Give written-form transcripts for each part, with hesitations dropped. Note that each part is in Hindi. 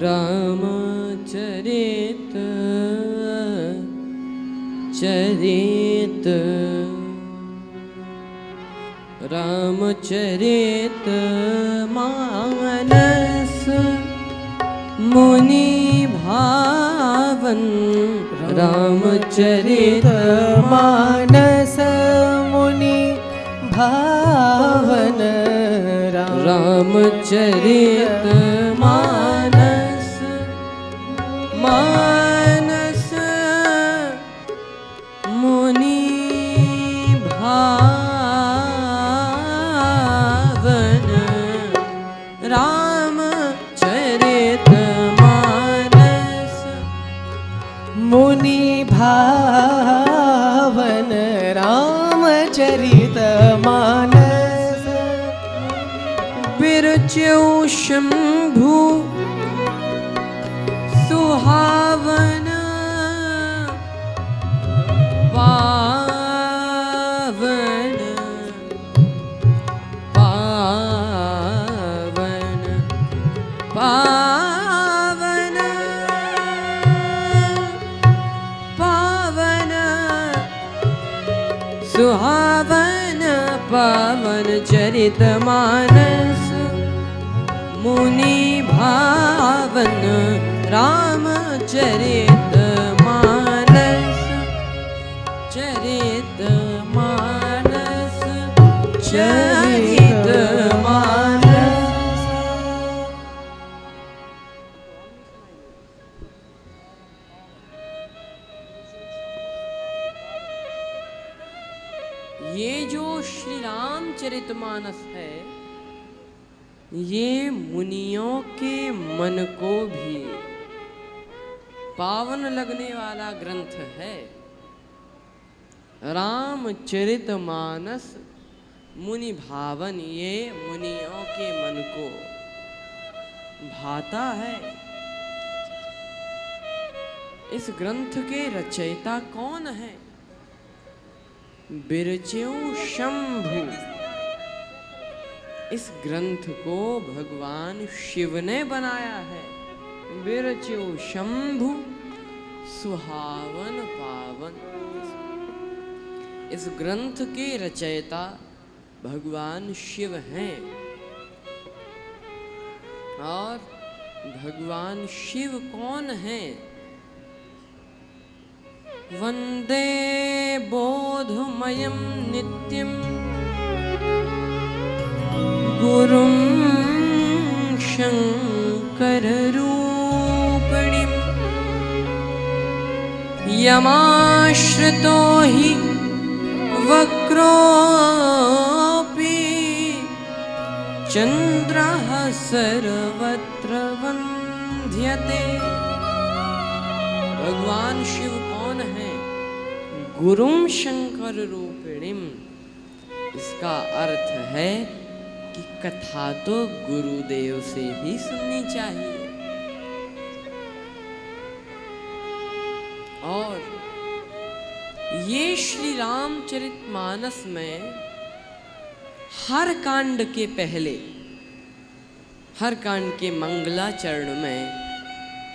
रामचरित चरित रामचरित मानस मुनि भावन रामचरित मानस मुनि भावन रामचरित मानस मानस मुनि भावन रामचरित मानस मुनि भावन रामचरित मानस बिरचौ शंभु सुहावन पावन पावन पावन पावन सुहावन पावन चरित मानस मुनि भावन रामचरित मानस चरित मानस चरित मानस। ये जो श्री रामचरितमानस है, ये मुनियों के मन को भी पावन लगने वाला ग्रंथ है। रामचरितमानस मुनि भावन, ये मुनियों के मन को भाता है। इस ग्रंथ के रचयिता कौन है? बिरचौ शंभु। इस ग्रंथ को भगवान शिव ने बनाया है। बिरचौ शंभु सुहावन पावन। इस ग्रंथ के रचयिता भगवान शिव हैं। और भगवान शिव कौन हैं? वंदे बोधमयं नित्यं गुरुं शंकररूपिणीं यमाश्रितो हि वक्रोऽपि चन्द्रः सर्वत्र वन्द्यते। भगवान शिव कौन है? गुरुं शंकर रूपिणीम। इसका अर्थ है कि कथा तो गुरुदेव से ही सुननी चाहिए। और ये श्री रामचरितमानस में हर कांड के पहले, हर कांड के मंगलाचरण में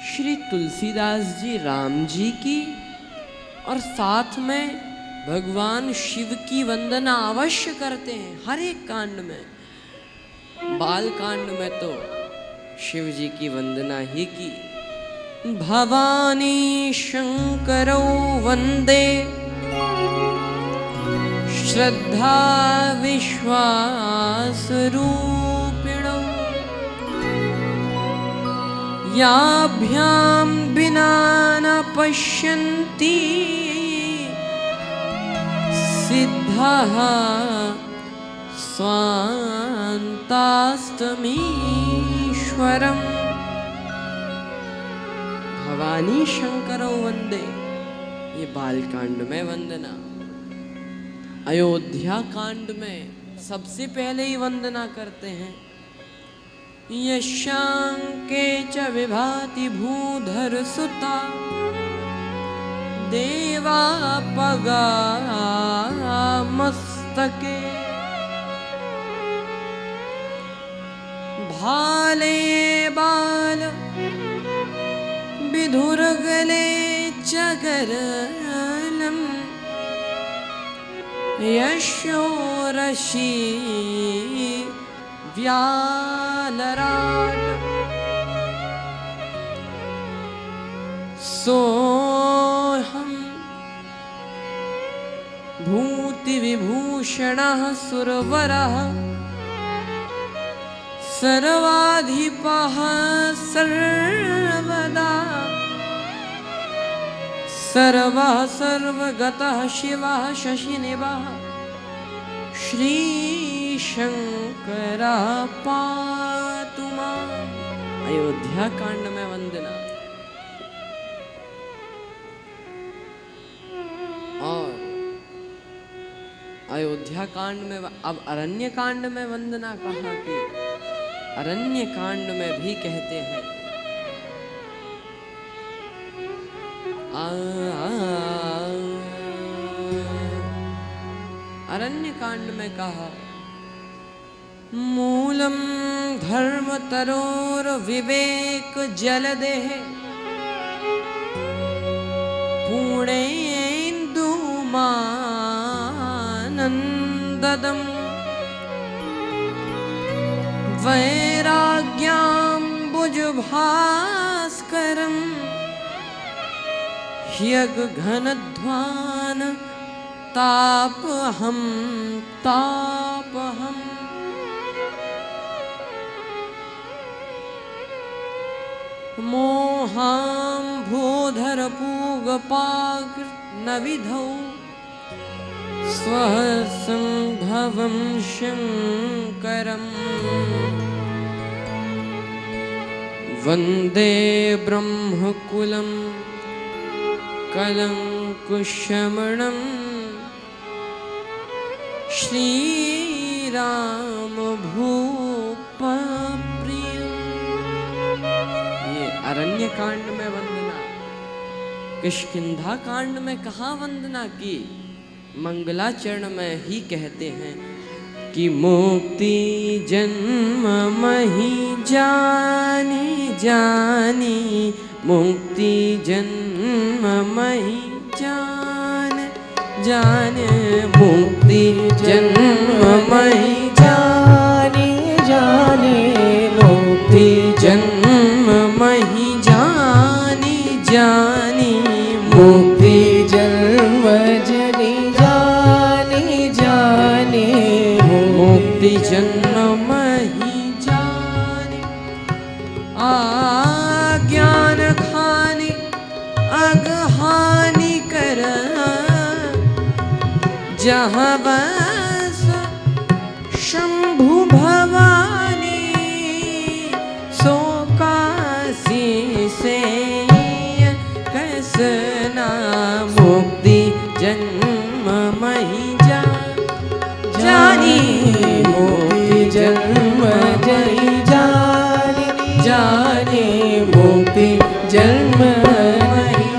श्री तुलसीदास जी राम जी की और साथ में भगवान शिव की वंदना अवश्य करते हैं। हर एक कांड में, बाल कांड में तो शिव जी की वंदना ही की। भवानी शंकरौ वंदे श्रद्धा विश्वास रूपिणौ याभ्यां विना न पश्यन्ति सिद्धः स्वान्तास्तमीश्वरम्। भवानी शंकरौ वंदे, ये बालकांड में वंदना। अयोध्या कांड में सबसे पहले ही वंदना करते हैं। यशांके च विभाति भूधर सुता देवा पगा मस्तके बाले बाल विधुरगले चगरलम यशोरशी व्यालराट सोहम भूति विभूषणः सुरवरः सर्वाधिपः सर्वदा सर्वः सर्वगतः शिवः शशिनिभः श्रीशंकरः पातु माम्। अयोध्या कांड में वंदना। और अयोध्या कांड में अब अरण्य कांड में वंदना कहा कि अरण्य कांड में भी कहते हैं अरण्य कांड में कहा मूलम धर्म तरोर विवेक जलदेह पुणेन्दुमानन्ददम् वैराग्याम्बुजभास्करम् ह्यगघनध्वान तापहं तापहम्। मोहाम्भोधरपूगपाग्नविधौ स्वः सम्भवं शङ्करम् वन्दे ब्रह्मकुलं कलङ्कुशमणम् श्रीराम भूपप्रियम्। ये अरण्य कांड में वंदना। किष्किंधा कांड में कहाँ वंदना की? मंगलाचरण में ही कहते हैं कि मुक्ति जन्म मही जानी जानी मुक्ति जन्म मही जान जान मुक्ति जन्म मही जाने जाने मुक्ति जन्म मही जानी जानी मुक्ति जन्म जनी जाने जाने मुक्ति जन्म मही जानी। ज्ञान खानी अगहानि कर जहाँ बस शंभु भवानी सो काशी से कसना मुक्ति जन्म मही जानी मुक्ति जन्म जनी जाने जाने मुक्ति जन्म नहीं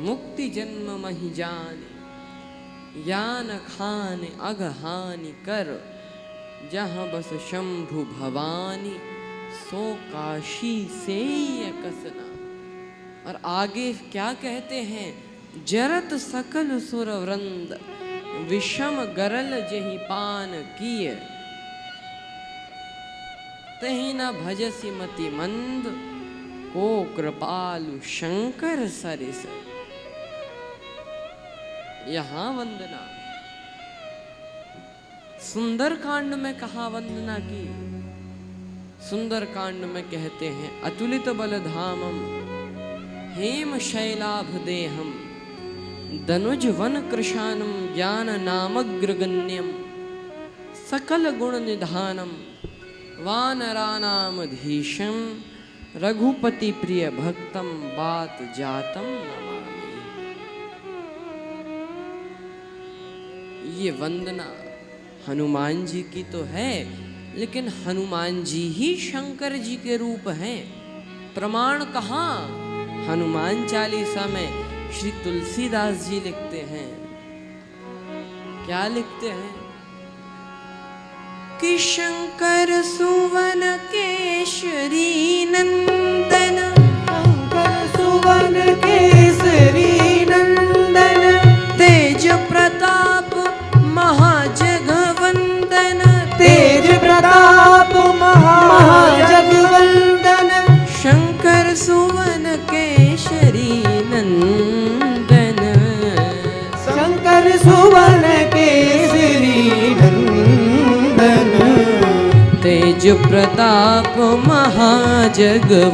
मुक्ति जन्म मही जाने यान खान अगहानि कर जहाँ बस शंभु भवानी सो काशी से कसना। और आगे क्या कहते हैं? जरत सकल सुर वृंद विषम गरल जहि पान किय तहि न भजसी मति मंद को कृपालु शंकर सरिस। यहाँ वंदना। सुंदर कांड में कहा वंदना की? सुंदर कांड में कहते हैं अतुलित बलधामम हेम शैलाभ देहम दनुज वन कृशानम ज्ञान नामग्रगण्यम सकल गुण निधानम वानरानामधीशम रघुपति प्रिय भक्तम बात जातम नमामि। ये वंदना हनुमान जी की तो है, लेकिन हनुमान जी ही शंकर जी के रूप हैं। प्रमाण कहाँ? हनुमान चालीसा में श्री तुलसीदास जी लिखते हैं। क्या लिखते हैं? कि शंकर सुवन केशरी नंदन, शंकर सुवन केसरी नंदन, तेज प्रताप महाजगवंदन, तेज प्रताप महाजगवंदन, शंकर सुवन केशरी नंदन, शंकर सुवन केसरी नंदन, तेज प्रताप महाजगवंदन,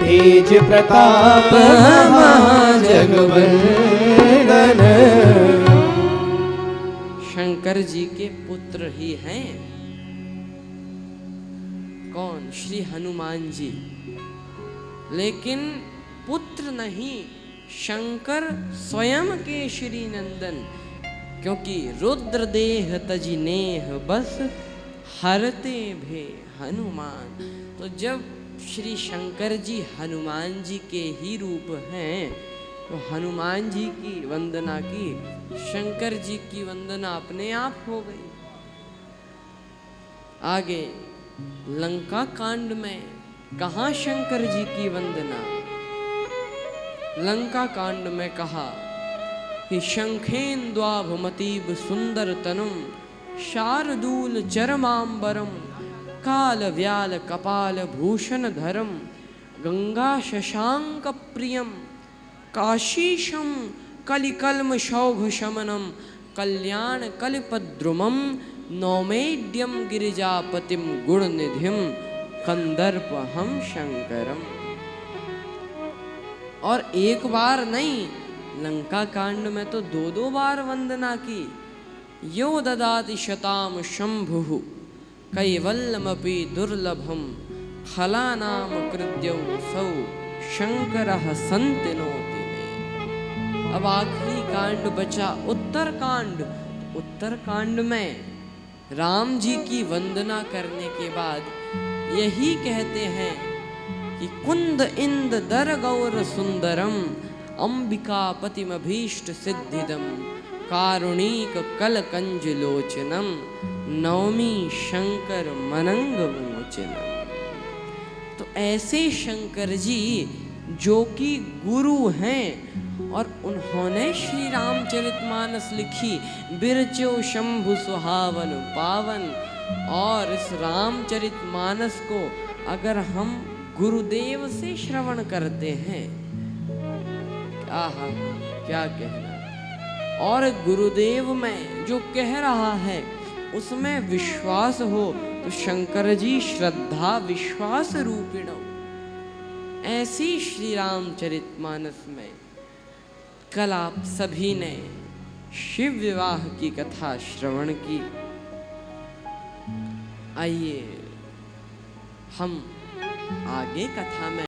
तेज प्रताप महाजगवंदन। शंकर जी के पुत्र ही हैं कौन? श्री हनुमान जी। लेकिन पुत्र नहीं, शंकर स्वयं केशरी नंदन, क्योंकि रुद्र देह तजि नेह बस हरते भे हनुमान। तो जब श्री शंकर जी हनुमान जी के ही रूप हैं तो हनुमान जी की वंदना की, शंकर जी की वंदना अपने आप हो गई। आगे लंका कांड में कहाँ शंकर जी की वंदना? लंका कांड में कहा कि शंखेन्द्वाभमतीब सुंदर तनुम शार्दूल चरमांबरम काल व्याल कपाल भूषण धरम गंगा शशांक प्रियम काशीशम कलिकल्म शौघ शमनम कल्याण कलिपद्रुमम नौमेड्यम गिरिजापतिम गुणनिधिम कंदर्पहम शंकरम। और एक बार नहीं, लंका कांड में तो दो बार वंदना की। यो ददाति शताम शंभुः कैवल्यमपि दुर्लभम खलानाम कृत्यौ सौ शंकरः संतिनोति मे। अब आखिरी कांड बचा उत्तरकांड। उत्तरकांड में राम जी की वंदना करने के बाद यही कहते हैं कि कुंद इंद दर गौर सुंदरम अंबिकापतिमभीष्ट सिद्धिदम कारुणिक कलकंज लोचनम नवमी शंकर मनंग मोचनम। तो ऐसे शंकर जी जो कि गुरु हैं और उन्होंने श्री रामचरितमानस लिखी, बिरचो शंभु सुहावन पावन। और इस रामचरितमानस को अगर हम गुरुदेव से श्रवण करते हैं, आहा क्या कहना। और गुरुदेव में जो कह रहा है उसमें विश्वास हो तो शंकर जी श्रद्धा विश्वास रूपिणो। ऐसी श्री रामचरितमानस में कल आप सभी ने शिव विवाह की कथा श्रवण की। आइए हम आगे कथा में